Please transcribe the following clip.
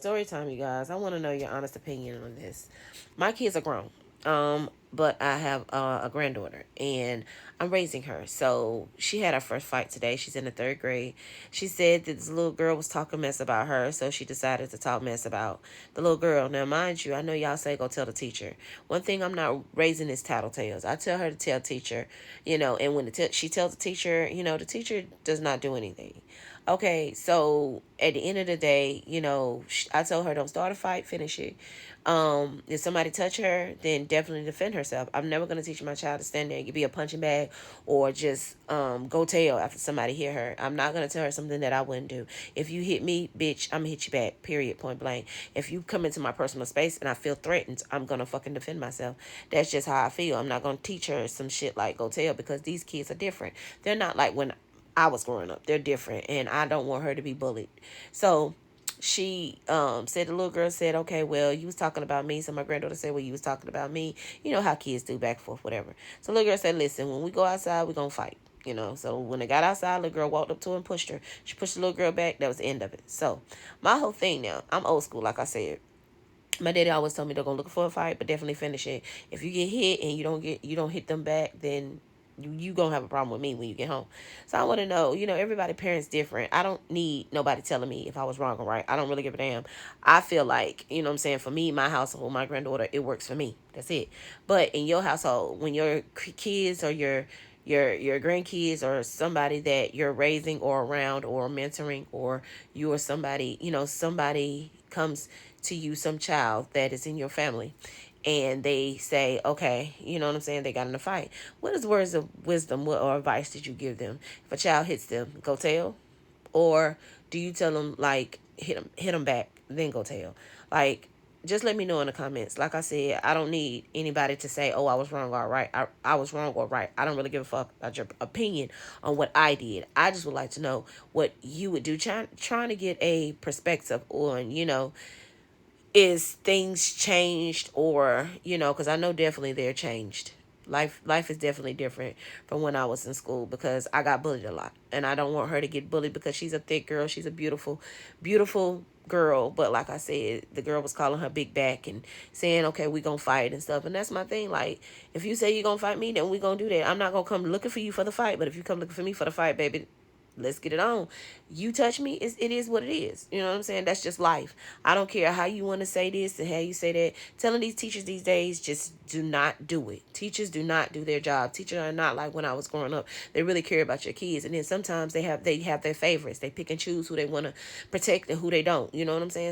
Story time, you guys. I want to know your honest opinion on this. My kids are grown, but I have a granddaughter, and I'm raising her. So she had her first fight today. She's in the third grade. She said that this little girl was talking mess about her, so she decided to talk mess about the little girl. Now, mind you, I know y'all say go tell the teacher. One thing I'm not raising is tattletales. I tell her to tell teacher, and when she tells the teacher, the teacher does not do anything. Okay, so at the end of the day, I told her don't start a fight, finish it. If somebody touch her, then definitely defend herself. I'm never gonna teach my child to stand there and be a punching bag or just go tail after somebody hit her. I'm not gonna tell her something that I wouldn't do. If you hit me, bitch, I'm gonna hit you back. Period. Point blank. If you come into my personal space and I feel threatened, I'm gonna fucking defend myself. That's just how I feel. I'm not gonna teach her some shit like go tail because these kids are different. They're not like when I was growing up. They're different, and I don't want her to be bullied. So she said, the little girl said, okay, well, you was talking about me. So my granddaughter said, well, you was talking about me. You know how kids do, back and forth, whatever. So the little girl said, listen, when we go outside, we're gonna fight. So when they got outside, the girl walked up to her and pushed her. She pushed the little girl back. That was the end of it. So my whole thing now, I'm old school, like I said. My daddy always told me they're gonna look for a fight, but definitely finish it. If you get hit and you don't hit them back, then you gonna have a problem with me when you get home. So I want to know, everybody parents different. I don't need nobody telling me if I was wrong or right. I don't really give a damn. I feel like, what I'm saying, for me, my household, my granddaughter, it works for me. That's it. But in your household, when your kids or your grandkids or somebody that you're raising or around or mentoring, or you or somebody, somebody comes to you, some child that is in your family, and they say, okay, you know what I'm saying, they got in a fight. What is words of wisdom or advice did you give them? If a child hits them, go tell? Or do you tell them, like, hit them back, then go tell? Like, just let me know in the comments. Like I said, I don't need anybody to say, oh, I was wrong or right. I was wrong or right. I don't really give a fuck about your opinion on what I did. I just would like to know what you would do. Trying to get a perspective on, is things changed, or because I know definitely they're changed. Life is definitely different from when I was in school, because I got bullied a lot, and I don't want her to get bullied because she's a thick girl. She's a beautiful girl, but like I said, the girl was calling her big back and saying, okay, we gonna fight and stuff. And that's my thing. Like, if you say you're gonna fight me, then we gonna do that. I'm not gonna come looking for you for the fight, but if you come looking for me for the fight, baby, let's get it on. You touch me, it is what it is. You know what I'm saying? That's just life. I don't care how you want to say this and how you say that. Telling these teachers these days, just do not do it. Teachers do not do their job. Teachers are not like when I was growing up. They really care about your kids, and then sometimes they have their favorites. They pick and choose who they want to protect and who they don't. You know what I'm saying?